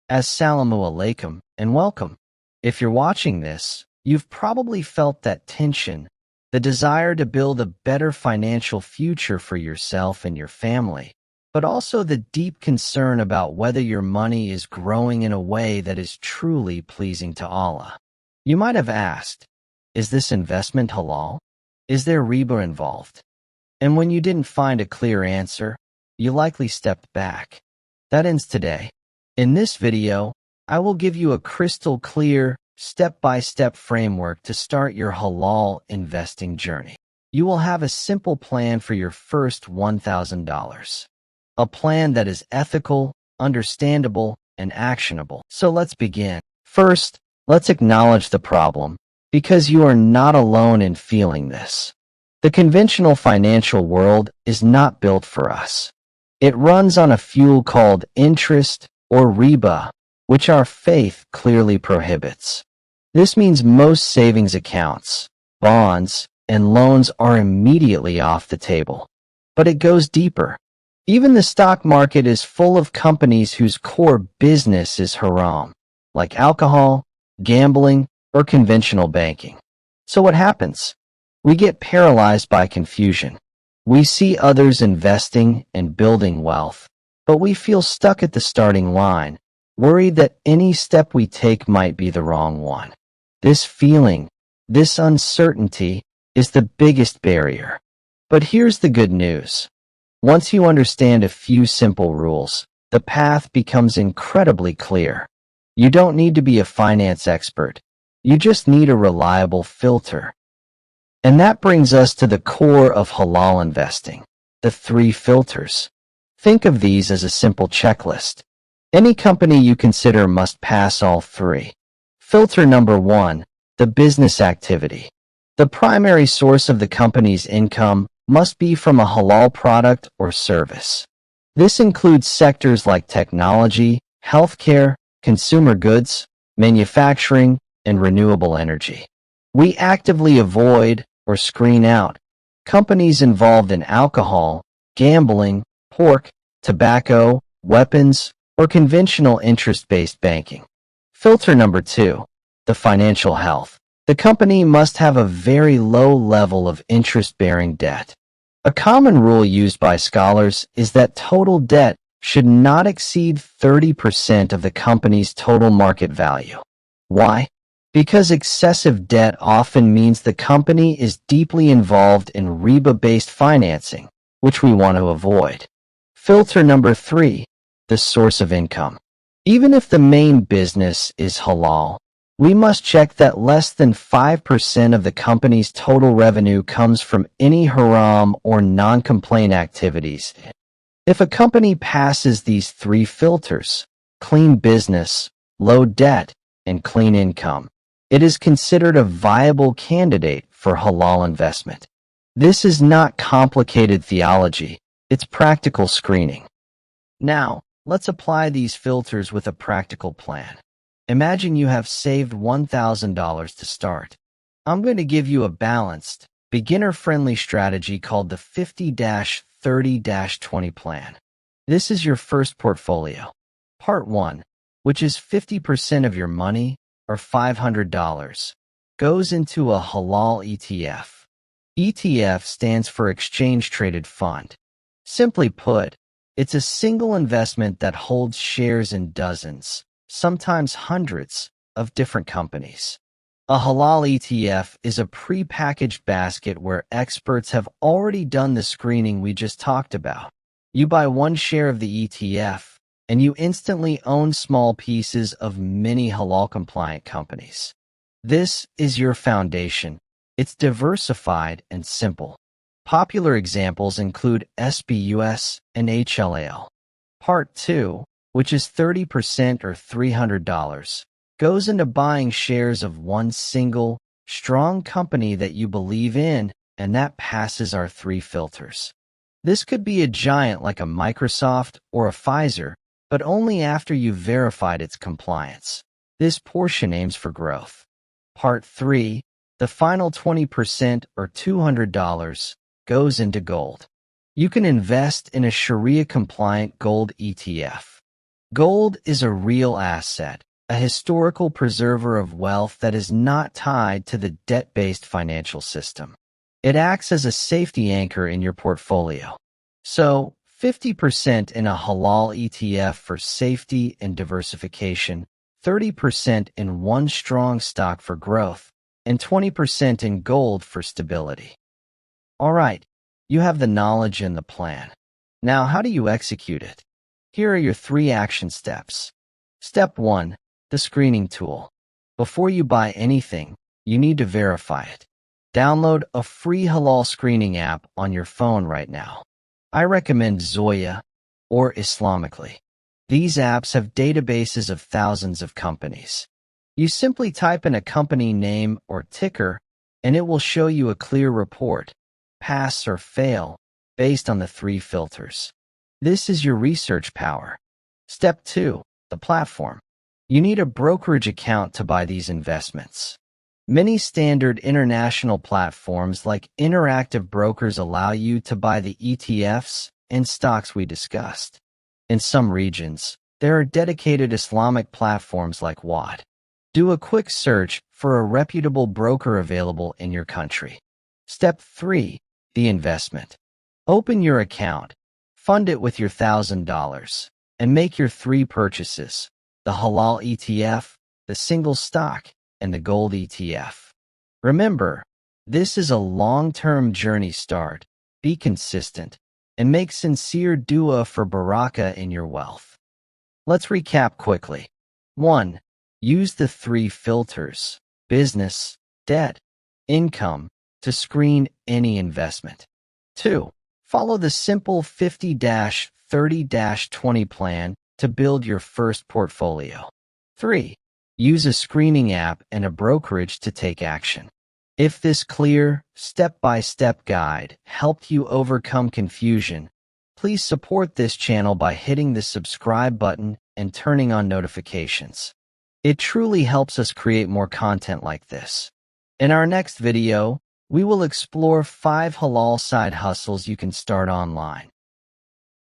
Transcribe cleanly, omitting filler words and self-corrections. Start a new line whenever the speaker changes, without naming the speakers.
Assalamu Alaikum and welcome. If you're watching this, you've probably felt that tension, the desire to build a better financial future for yourself and your family, but also the deep concern about whether your money is growing in a way that is truly pleasing to Allah. You might have asked, is this investment halal? Is there riba involved? And when you didn't find a clear answer, you likely stepped back. That ends today. In this video, I will give you a crystal clear, step-by-step framework to start your halal investing journey. You will have a simple plan for your first $1,000. A plan that is ethical, understandable, and actionable. So let's begin. First, let's acknowledge the problem, because you are not alone in feeling this. The conventional financial world is not built for us. It runs on a fuel called interest, or riba, which our faith clearly prohibits. This means most savings accounts, bonds, and loans are immediately off the table. But it goes deeper. Even the stock market is full of companies whose core business is haram, like alcohol, gambling, or conventional banking. So what happens? We get paralyzed by confusion. We see others investing and building wealth, but we feel stuck at the starting line, worried that any step we take might be the wrong one. This feeling, this uncertainty, is the biggest barrier. But here's the good news. Once you understand a few simple rules, the path becomes incredibly clear. You don't need to be a finance expert. You just need a reliable filter. And that brings us to the core of halal investing, the 3 filters. Think of these as a simple checklist. Any company you consider must pass all 3. Filter number 1, the business activity. The primary source of the company's income must be from a halal product or service. This includes sectors like technology, healthcare, consumer goods, manufacturing, and renewable energy. We actively avoid or screen out companies involved in alcohol, gambling, pork, tobacco, weapons, or conventional interest-based banking. Filter number 2, the financial health. The company must have a very low level of interest-bearing debt. A common rule used by scholars is that total debt should not exceed 30% of the company's total market value. Why? Because excessive debt often means the company is deeply involved in riba-based financing, which we want to avoid. Filter number 3, the source of income. Even if the main business is halal, we must check that less than 5% of the company's total revenue comes from any haram or non-compliant activities. If a company passes these 3 filters, clean business, low debt, and clean income, it is considered a viable candidate for halal investment. This is not complicated theology, it's practical screening. Now, let's apply these filters with a practical plan. Imagine you have saved $1,000 to start. I'm going to give you a balanced, beginner-friendly strategy called the 50-30-20 plan. This is your first portfolio. Part 1, which is 50% of your money, or $500, goes into a halal ETF. ETF stands for Exchange Traded Fund. Simply put, it's a single investment that holds shares in dozens, sometimes hundreds, of different companies. A halal ETF is a pre-packaged basket where experts have already done the screening we just talked about. You buy 1 share of the ETF, and you instantly own small pieces of many halal-compliant companies. This is your foundation. It's diversified and simple. Popular examples include SBUS and HLAL. Part 2, which is 30% or $300, goes into buying shares of 1 single, strong company that you believe in, and that passes our 3 filters. This could be a giant like a Microsoft or a Pfizer, but only after you've verified its compliance. This portion aims for growth. Part 3, the final 20% or $200, goes into gold. You can invest in a Sharia-compliant gold ETF. Gold is a real asset, a historical preserver of wealth that is not tied to the debt-based financial system. It acts as a safety anchor in your portfolio. So, 50% in a halal ETF for safety and diversification, 30% in one strong stock for growth, and 20% in gold for stability. All right, you have the knowledge and the plan. Now, how do you execute it? Here are your 3 action steps. Step 1, the screening tool. Before you buy anything, you need to verify it. Download a free halal screening app on your phone right now. I recommend Zoya or Islamicly. These apps have databases of thousands of companies. You simply type in a company name or ticker, and it will show you a clear report, pass or fail, based on the 3 filters. This is your research power. Step 2, the platform. You need a brokerage account to buy these investments. Many standard international platforms like Interactive Brokers allow you to buy the ETFs and stocks we discussed. In some regions, there are dedicated Islamic platforms like WAD. Do a quick search for a reputable broker available in your country. Step 3, the investment. Open your account, fund it with your $1,000, and make your 3 purchases: the halal ETF, the single stock, and the gold ETF. Remember, this is a long-term journey. Start, be consistent, and make sincere dua for barakah in your wealth. Let's recap quickly. 1. Use the 3 filters: business, debt, income, to screen any investment. 2. Follow the simple 50-30-20 plan to build your first portfolio. 3. Use a screening app and a brokerage to take action. If this clear, step-by-step guide helped you overcome confusion, please support this channel by hitting the subscribe button and turning on notifications. It truly helps us create more content like this. In our next video, we will explore 5 halal side hustles you can start online.